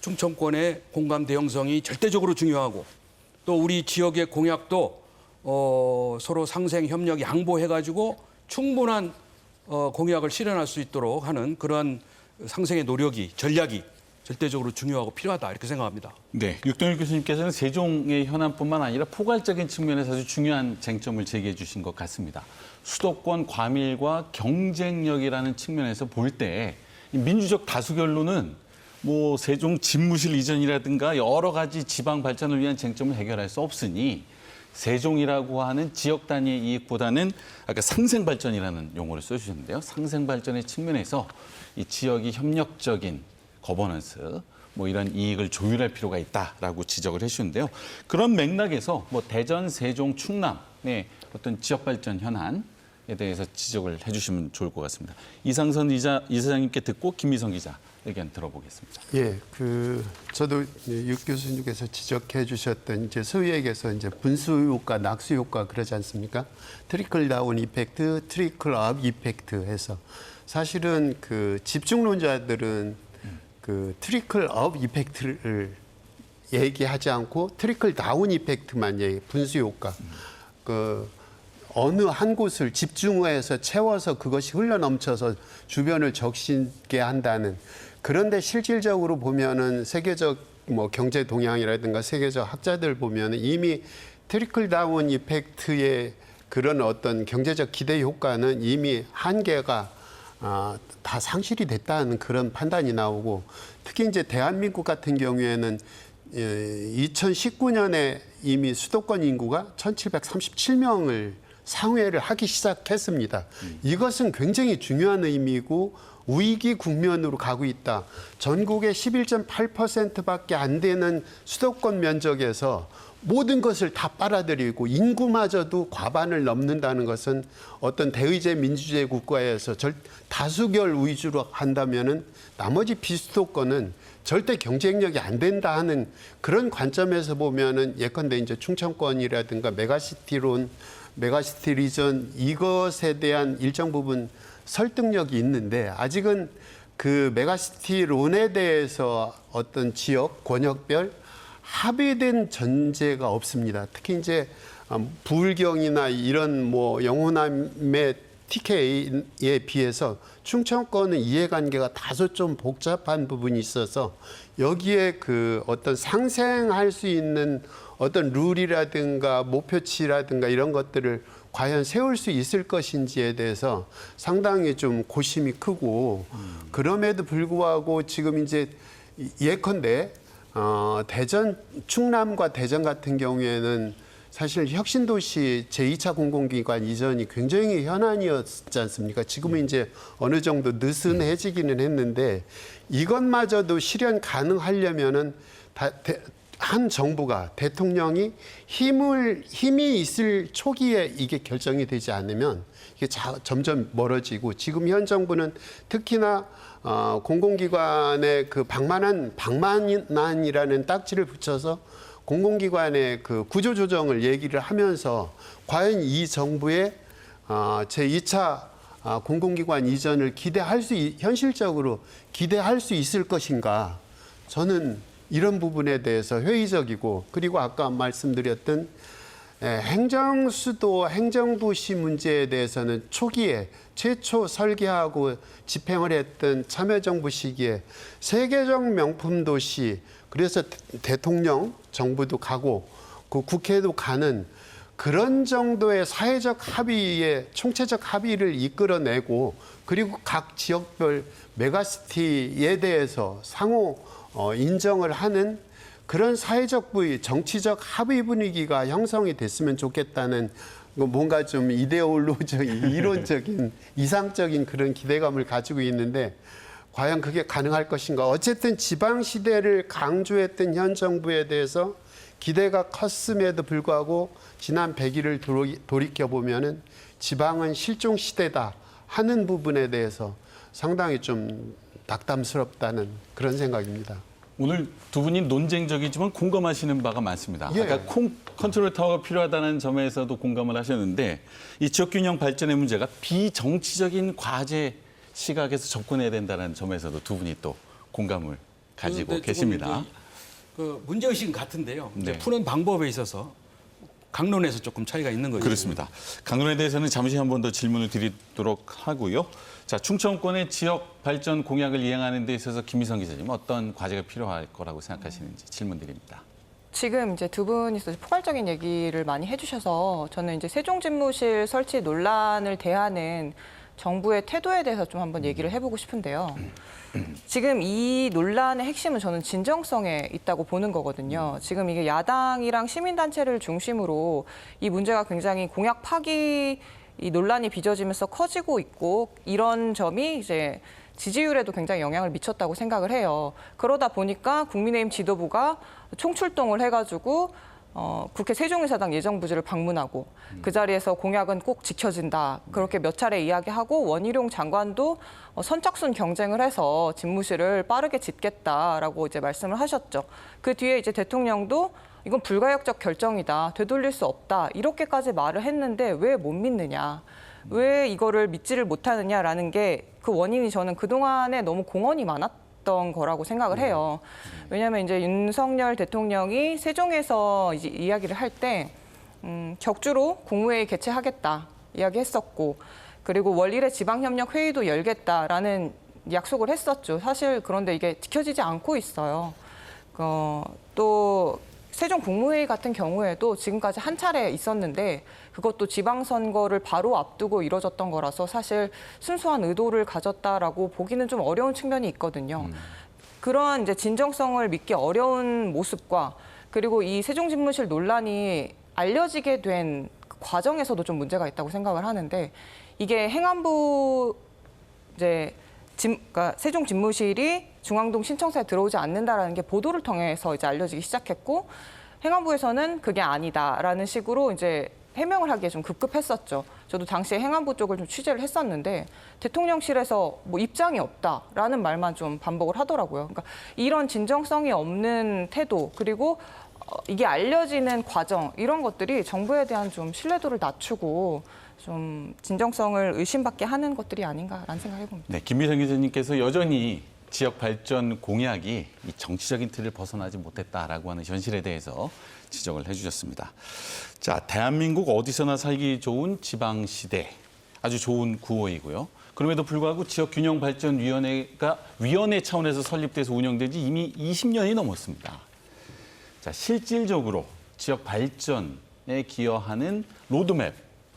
충청권의 공감대 형성이 절대적으로 중요하고 또 우리 지역의 공약도 서로 상생 협력 양보해가지고 충분한 공약을 실현할 수 있도록 하는 그러한 상생의 노력이 전략이 절대적으로 중요하고 필요하다 이렇게 생각합니다. 네, 육동일 교수님께서는 세종의 현안뿐만 아니라 포괄적인 측면에서 아주 중요한 쟁점을 제기해 주신 것 같습니다. 수도권 과밀과 경쟁력이라는 측면에서 볼 때 민주적 다수 결론은 뭐 세종 집무실 이전이라든가 여러 가지 지방 발전을 위한 쟁점을 해결할 수 없으니 세종이라고 하는 지역 단위의 이익보다는 아까 상생 발전이라는 용어를 써주셨는데요. 상생 발전의 측면에서 이 지역이 협력적인 거버넌스 뭐 이런 이익을 조율할 필요가 있다라고 지적을 해주셨는데요. 그런 맥락에서 뭐 대전, 세종, 충남의 어떤 지역 발전 현안에 대해서 지적을 해주시면 좋을 것 같습니다. 이상선 이사장님께 듣고 김미성 기자 의견 들어보겠습니다. 예, 저도 육 교수님께서 지적해 주셨던 이제 소위 얘기해서 이제 분수 효과, 낙수 효과 그러지 않습니까? 트리클 다운 이펙트, 트리클 업 이펙트 해서 사실은 집중론자들은 트리클 업 이펙트를 얘기하지 않고 트리클 다운 이펙트만 분수 효과. 어느 한 곳을 집중해서 채워서 그것이 흘러넘쳐서 주변을 적시게 한다는. 그런데 실질적으로 보면은 세계적 경제 동향이라든가 세계적 학자들 보면은 이미 트리클 다운 이펙트의 그런 어떤 경제적 기대 효과는 이미 한계가 다 상실이 됐다는 그런 판단이 나오고 특히 이제 대한민국 같은 경우에는 2019년에 이미 수도권 인구가 1,737명을 상회를 하기 시작했습니다. 이것은 굉장히 중요한 의미고 위기 국면으로 가고 있다. 전국의 11.8%밖에 안 되는 수도권 면적에서 모든 것을 다 빨아들이고 인구마저도 과반을 넘는다는 것은 어떤 대의제 민주주의 국가에서 다수결 위주로 한다면은 나머지 비수도권은 절대 경쟁력이 안 된다 하는 그런 관점에서 보면은 예컨대 이제 충청권이라든가 메가시티론, 메가시티 리전 이것에 대한 일정 부분 설득력이 있는데 아직은 그 메가시티론에 대해서 어떤 지역, 권역별 합의된 전제가 없습니다. 특히 이제 부울경이나 이런 뭐 영호남의 TK에 비해서 충청권은 이해관계가 다소 좀 복잡한 부분이 있어서 여기에 그 어떤 상생할 수 있는 어떤 룰이라든가 목표치라든가 이런 것들을 과연 세울 수 있을 것인지에 대해서 상당히 좀 고심이 크고 그럼에도 불구하고 지금 이제 예컨대 대전, 충남과 대전 같은 경우에는 사실 혁신도시 제2차 공공기관 이전이 굉장히 현안이었지 않습니까? 지금은 이제 어느 정도 느슨해지기는 했는데 이것마저도 실현 가능하려면은 한 정부가 대통령이 힘이 있을 초기에 이게 결정이 되지 않으면 이게 점점 멀어지고 지금 현 정부는 특히나 공공기관의 그 방만한이라는 딱지를 붙여서 공공기관의 그 구조조정을 얘기를 하면서 과연 이 정부의 제2차 공공기관 이전을 현실적으로 기대할 수 있을 것인가? 저는 이런 부분에 대해서 회의적이고 그리고 아까 말씀드렸던 행정수도 행정부시 문제에 대해서는 초기에 최초 설계하고 집행을 했던 참여정부 시기에 세계적 명품 도시 그래서 대통령 정부도 가고 그 국회도 가는 그런 정도의 사회적 합의에 총체적 합의를 이끌어내고 그리고 각 지역별 메가시티에 대해서 상호 인정을 하는 그런 사회적 부의, 정치적 합의 분위기가 형성이 됐으면 좋겠다는 뭔가 좀 이데올로적인, 이론적인, 이상적인 그런 기대감을 가지고 있는데 과연 그게 가능할 것인가. 어쨌든 지방시대를 강조했던 현 정부에 대해서 기대가 컸음에도 불구하고 지난 100일을 돌이켜보면은 지방은 실종시대다 하는 부분에 대해서 상당히 좀 낙담스럽다는 그런 생각입니다. 오늘 두 분이 논쟁적이지만 공감하시는 바가 많습니다. 예. 아까 컨트롤 타워가 필요하다는 점에서도 공감을 하셨는데 이 지역균형 발전의 문제가 비정치적인 과제 시각에서 접근해야 된다는 점에서도 두 분이 또 공감을 가지고 계십니다. 그 문제의식은 같은데요. 네. 이제 푸는 방법에 있어서 강론에서 조금 차이가 있는 거죠. 그렇습니다. 강론에 대해서는 잠시 한 번 더 질문을 드리도록 하고요. 자, 충청권의 지역 발전 공약을 이행하는 데 있어서 김미성 기자님 어떤 과제가 필요할 거라고 생각하시는지 질문 드립니다. 지금 이제 두 분이서 포괄적인 얘기를 많이 해주셔서 저는 이제 세종집무실 설치 논란을 대하는 정부의 태도에 대해서 좀 한번 얘기를 해보고 싶은데요. 지금 이 논란의 핵심은 저는 진정성에 있다고 보는 거거든요. 지금 이게 야당이랑 시민단체를 중심으로 이 문제가 굉장히 공약 파기 이 논란이 빚어지면서 커지고 있고 이런 점이 이제 지지율에도 굉장히 영향을 미쳤다고 생각을 해요. 그러다 보니까 국민의힘 지도부가 총출동을 해가지고 국회 세종의사당 예정부지를 방문하고 그 자리에서 공약은 꼭 지켜진다. 그렇게 몇 차례 이야기하고 원희룡 장관도 선착순 경쟁을 해서 집무실을 빠르게 짓겠다라고 이제 말씀을 하셨죠. 그 뒤에 이제 대통령도 이건 불가역적 결정이다. 되돌릴 수 없다. 이렇게까지 말을 했는데 왜 못 믿느냐. 왜 이거를 믿지를 못하느냐라는 게 그 원인이 저는 그동안에 너무 공언이 많았던 거라고 생각을 해요. 왜냐하면 이제 윤석열 대통령이 세종에서 이제 이야기를 할 때 격주로 국무회의 개최하겠다 이야기했었고 그리고 월일의 지방협력회의도 열겠다라는 약속을 했었죠. 사실 그런데 이게 지켜지지 않고 있어요. 또 세종국무회의 같은 경우에도 지금까지 한 차례 있었는데 그것도 지방선거를 바로 앞두고 이뤄졌던 거라서 사실 순수한 의도를 가졌다라고 보기는 좀 어려운 측면이 있거든요. 그러한 이제 진정성을 믿기 어려운 모습과 그리고 이 세종집무실 논란이 알려지게 된 과정에서도 좀 문제가 있다고 생각을 하는데 이게 행안부 이제 그러니까 세종집무실이 중앙동 신청사에 들어오지 않는다라는 게 보도를 통해서 이제 알려지기 시작했고 행안부에서는 그게 아니다라는 식으로 이제 해명을 하기에 좀 급급했었죠. 저도 당시에 행안부 쪽을 좀 취재를 했었는데 대통령실에서 뭐 입장이 없다라는 말만 좀 반복을 하더라고요. 그러니까 이런 진정성이 없는 태도 그리고 이게 알려지는 과정 이런 것들이 정부에 대한 좀 신뢰도를 낮추고 좀 진정성을 의심받게 하는 것들이 아닌가라는 생각을 해봅니다. 네, 김미성 기자님께서 여전히 지역 발전 공약이 이 정치적인 틀을 벗어나지 못했다라고 하는 현실에 대해서 지적을 해주셨습니다. 자, 대한민국 어디서나 살기 좋은 지방시대 아주 좋은 구호이고요. 그럼에도 불구하고 지역균형발전위원회가 위원회 차원에서 설립돼서 운영된 지 이미 20년이 넘었습니다. 자, 실질적으로 지역 발전에 기여하는 로드맵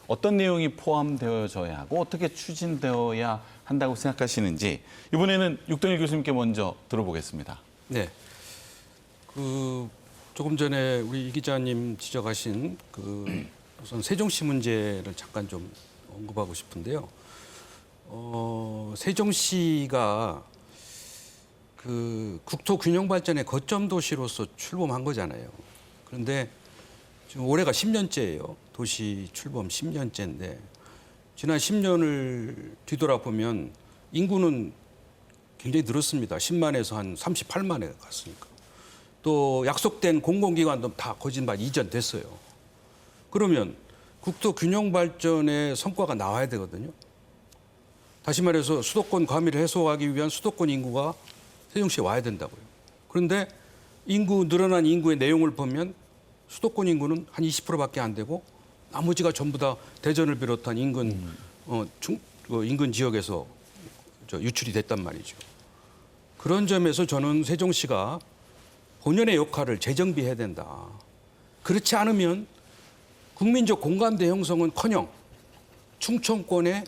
어떤 내용이 포함되어져야 하고 어떻게 추진되어야 한다고 생각하시는지 이번에는 육동일 교수님께 먼저 들어보겠습니다. 네. 조금 전에 우리 이 기자님 지적하신 우선 세종시 문제를 잠깐 좀 언급하고 싶은데요. 세종시가 국토 균형 발전의 거점 도시로서 출범한 거잖아요. 그런데 지금 올해가 10년째예요. 도시 출범 10년째인데 지난 10년을 뒤돌아보면 인구는 굉장히 늘었습니다. 10만에서 한 38만에 갔으니까. 또 약속된 공공기관도 다 거짓말 이전됐어요. 그러면 국토 균형 발전의 성과가 나와야 되거든요. 다시 말해서 수도권 과밀을 해소하기 위한 수도권 인구가 세종시에 와야 된다고요. 그런데 늘어난 인구의 내용을 보면 수도권 인구는 한 20%밖에 안 되고 나머지가 전부 다 대전을 비롯한 인근 지역에서 유출이 됐단 말이죠. 그런 점에서 저는 세종시가 본연의 역할을 재정비해야 된다. 그렇지 않으면 국민적 공감대 형성은커녕 충청권의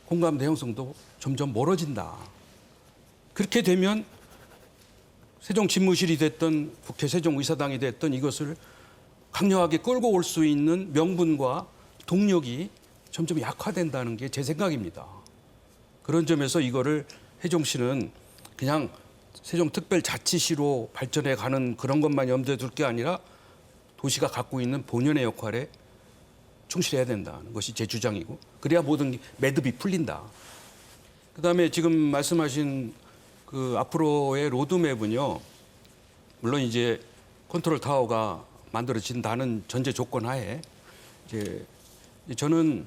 공감대 형성도 점점 멀어진다. 그렇게 되면 세종집무실이 됐든 국회 세종의사당이 됐든 이것을 강력하게 끌고 올 수 있는 명분과 동력이 점점 약화된다는 게 제 생각입니다. 그런 점에서 이거를 세종시는 그냥 세종특별자치시로 발전해 가는 그런 것만 염두에 둘 게 아니라 도시가 갖고 있는 본연의 역할에 충실해야 된다는 것이 제 주장이고 그래야 모든 매듭이 풀린다. 그다음에 지금 말씀하신 앞으로의 로드맵은요. 물론 이제 컨트롤 타워가 만들어진다는 전제 조건 하에 이제 저는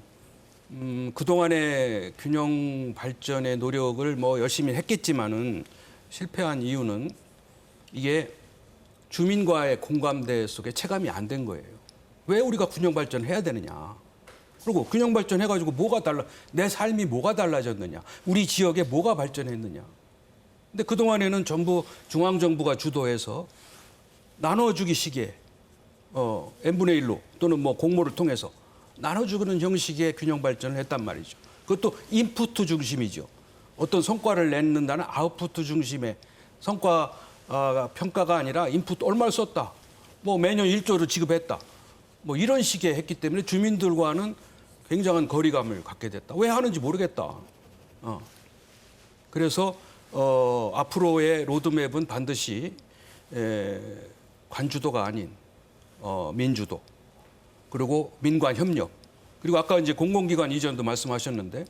그동안의 균형 발전의 노력을 열심히 했겠지만은 실패한 이유는 이게 주민과의 공감대 속에 체감이 안 된 거예요. 왜 우리가 균형 발전해야 되느냐? 그리고 균형 발전해가지고 내 삶이 뭐가 달라졌느냐? 우리 지역에 뭐가 발전했느냐? 근데 그동안에는 전부 중앙정부가 주도해서 나눠주기식의 n분의 1로 또는 공모를 통해서 나눠주는 형식의 균형 발전을 했단 말이죠. 그것도 인푸트 중심이죠. 어떤 성과를 냈는다는 아웃푸트 중심의 성과 평가가 아니라 인푸트 얼마를 썼다. 매년 1조를 지급했다. 이런 식의 했기 때문에 주민들과는 굉장한 거리감을 갖게 됐다. 왜 하는지 모르겠다. 그래서 앞으로의 로드맵은 반드시 관주도가 아닌 민주도 그리고 민관 협력 그리고 아까 이제 공공기관 이전도 말씀하셨는데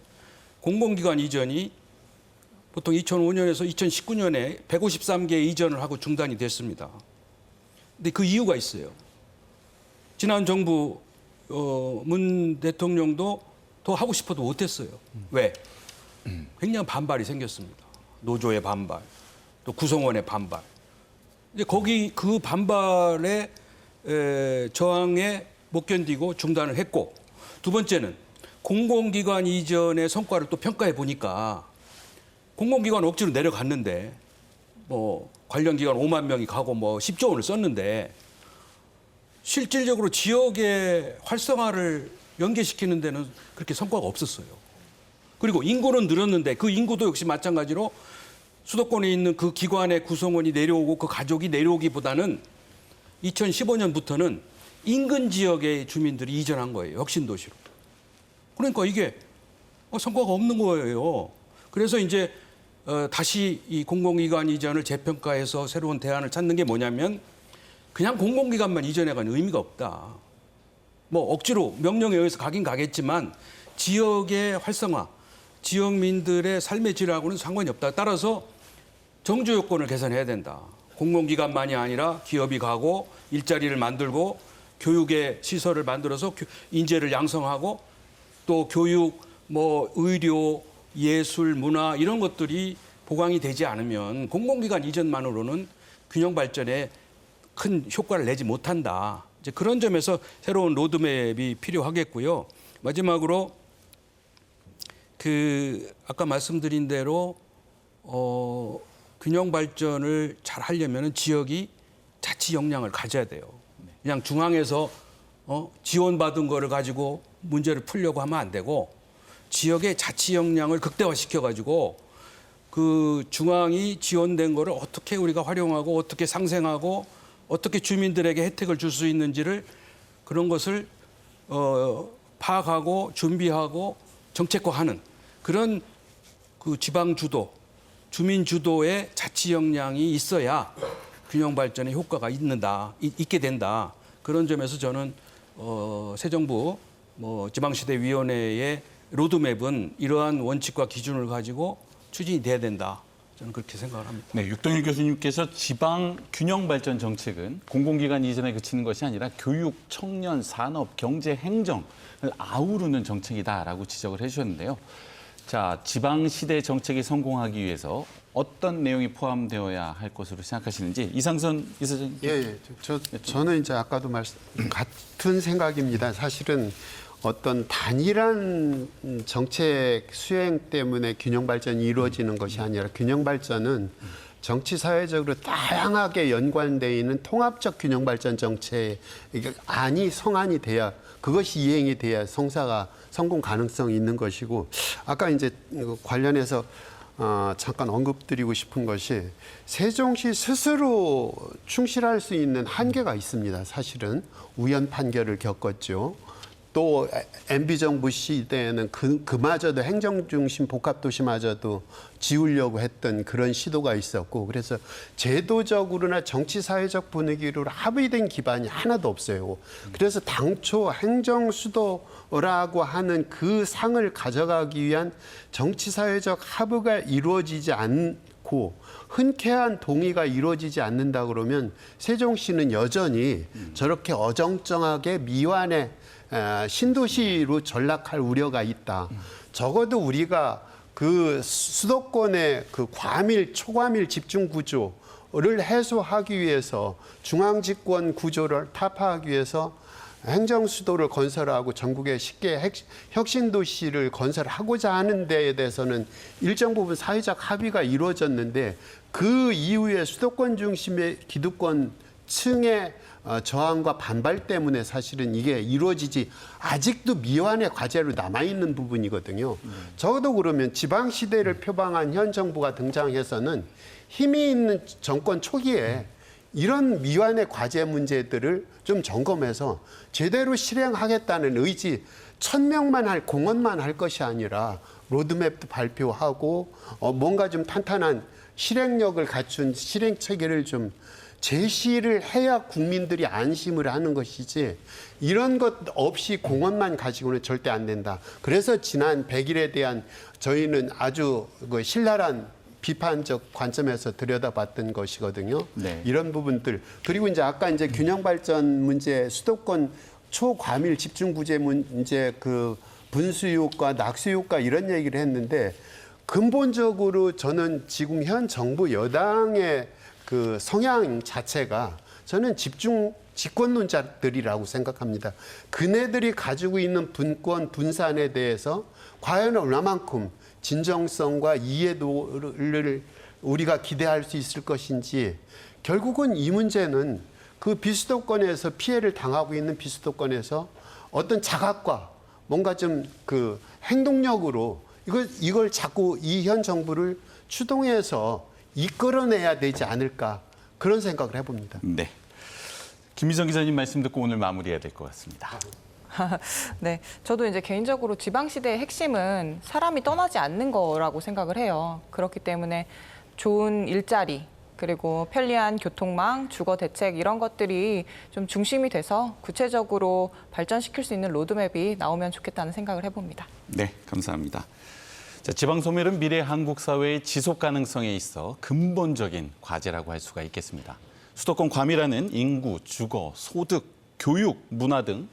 공공기관 이전이 보통 2005년에서 2019년에 153개 이전을 하고 중단이 됐습니다. 근데 그 이유가 있어요. 지난 정부 문 대통령도 더 하고 싶어도 못했어요. 왜? 굉장한 반발이 생겼습니다. 노조의 반발, 또 구성원의 반발. 이제 그 반발에 저항에 못 견디고 중단을 했고 두 번째는 공공기관 이전의 성과를 또 평가해 보니까 공공기관 억지로 내려갔는데 관련 기관 5만 명이 가고 10조 원을 썼는데 실질적으로 지역의 활성화를 연계시키는 데는 그렇게 성과가 없었어요. 그리고 인구는 늘었는데 그 인구도 역시 마찬가지로 수도권에 있는 그 기관의 구성원이 내려오고 그 가족이 내려오기보다는 2015년부터는 인근 지역의 주민들이 이전한 거예요. 혁신도시로. 그러니까 이게 성과가 없는 거예요. 그래서 이제 다시 이 공공기관 이전을 재평가해서 새로운 대안을 찾는 게 뭐냐면 그냥 공공기관만 이전해가는 의미가 없다. 뭐 억지로 명령에 의해서 가긴 가겠지만 지역의 활성화, 지역민들의 삶의 질하고는 상관이 없다. 따라서 정주 요건을 개선해야 된다. 공공기관만이 아니라 기업이 가고 일자리를 만들고 교육의 시설을 만들어서 인재를 양성하고 또 교육, 뭐 의료, 예술, 문화 이런 것들이 보강이 되지 않으면 공공기관 이전만으로는 균형 발전에 큰 효과를 내지 못한다. 이제 그런 점에서 새로운 로드맵이 필요하겠고요. 마지막으로 아까 말씀드린 대로 균형 발전을 잘 하려면 지역이 자치 역량을 가져야 돼요. 그냥 중앙에서 지원받은 거를 가지고 문제를 풀려고 하면 안 되고 지역의 자치 역량을 극대화시켜 가지고 그 중앙이 지원된 거를 어떻게 우리가 활용하고 어떻게 상생하고 어떻게 주민들에게 혜택을 줄 수 있는지를 그런 것을 파악하고 준비하고 정책화하는 그런 그 지방 주도, 주민 주도의 자치 역량이 있어야 균형 발전에 효과가 있게 된다. 그런 점에서 저는 새 정부 지방시대위원회의 로드맵은 이러한 원칙과 기준을 가지고 추진이 돼야 된다. 저는 그렇게 생각을 합니다. 네, 육동일 교수님께서 지방 균형 발전 정책은 공공기관 이전에 그치는 것이 아니라 교육, 청년, 산업, 경제, 행정을 아우르는 정책이다라고 지적을 해주셨는데요. 자, 지방 시대 정책이 성공하기 위해서 어떤 내용이 포함되어야 할 것으로 생각하시는지 이상선 이사장님. 예. 저는 이제 아까도 같은 생각입니다. 사실은 어떤 단일한 정책 수행 때문에 균형 발전이 이루어지는 것이 아니라 균형 발전은 정치 사회적으로 다양하게 연관되어 있는 통합적 균형 발전 정책이 성안이 돼야 그것이 이행이 돼야 성공 가능성이 있는 것이고 아까 이제 관련해서 잠깐 언급드리고 싶은 것이 세종시 스스로 충실할 수 있는 한계가 있습니다. 사실은 우연 판결을 겪었죠. 또 MB 정부 시대에는 그마저도 행정중심 복합도시마저도 지우려고 했던 그런 시도가 있었고 그래서 제도적으로나 정치사회적 분위기로 합의된 기반이 하나도 없어요. 그래서 당초 행정수도라고 하는 그 상을 가져가기 위한 정치사회적 합의가 이루어지지 않고 흔쾌한 동의가 이루어지지 않는다 그러면 세종시는 여전히 저렇게 어정쩡하게 미완의 신도시로 전락할 우려가 있다. 적어도 우리가 그 수도권의 그 초과밀 집중 구조를 해소하기 위해서 중앙집권 구조를 타파하기 위해서 행정수도를 건설하고 전국에 쉽게 혁신도시를 건설하고자 하는 데에 대해서는 일정 부분 사회적 합의가 이루어졌는데 그 이후에 수도권 중심의 기득권 층의 저항과 반발 때문에 사실은 이게 이루어지지 아직도 미완의 과제로 남아있는 부분이거든요. 적어도 그러면 지방시대를 표방한 현 정부가 등장해서는 힘이 있는 정권 초기에 이런 미완의 과제 문제들을 좀 점검해서 제대로 실행하겠다는 의지 1000명만 공언만 할 것이 아니라 로드맵도 발표하고 뭔가 좀 탄탄한 실행력을 갖춘 실행체계를 좀 제시를 해야 국민들이 안심을 하는 것이지 이런 것 없이 공언만 가지고는 절대 안 된다. 그래서 지난 100일에 대한 저희는 아주 신랄한 비판적 관점에서 들여다봤던 것이거든요. 네. 이런 부분들 그리고 이제 아까 이제 균형 발전 문제, 수도권 초과밀 집중 구제 문제, 그 분수 효과, 낙수 효과 이런 얘기를 했는데 근본적으로 저는 지금 현 정부 여당의 그 성향 자체가 저는 집권론자들이라고 생각합니다. 그네들이 가지고 있는 분권, 분산에 대해서 과연 얼마만큼 진정성과 이해도를 우리가 기대할 수 있을 것인지 결국은 이 문제는 그 비수도권에서 피해를 당하고 있는 비수도권에서 어떤 자각과 뭔가 좀 그 행동력으로 이걸 자꾸 이 현 정부를 추동해서 이끌어내야 되지 않을까 그런 생각을 해봅니다. 네. 김희정 기자님 말씀 듣고 오늘 마무리해야 될 것 같습니다. 네, 저도 이제 개인적으로 지방시대의 핵심은 사람이 떠나지 않는 거라고 생각을 해요. 그렇기 때문에 좋은 일자리, 그리고 편리한 교통망, 주거 대책 이런 것들이 좀 중심이 돼서 구체적으로 발전시킬 수 있는 로드맵이 나오면 좋겠다는 생각을 해봅니다. 네, 감사합니다. 자, 지방 소멸은 미래 한국 사회의 지속 가능성에 있어 근본적인 과제라고 할 수가 있겠습니다. 수도권 과밀화는 인구, 주거, 소득, 교육, 문화 등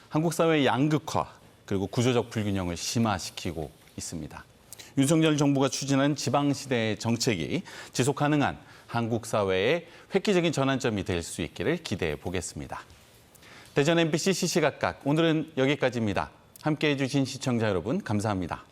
한국 사회의 양극화 그리고 구조적 불균형을 심화시키고 있습니다. 윤석열 정부가 추진한 지방시대의 정책이 지속 가능한 한국 사회의 획기적인 전환점이 될 수 있기를 기대해 보겠습니다. 대전 MBC 시시각각 오늘은 여기까지입니다. 함께해 주신 시청자 여러분 감사합니다.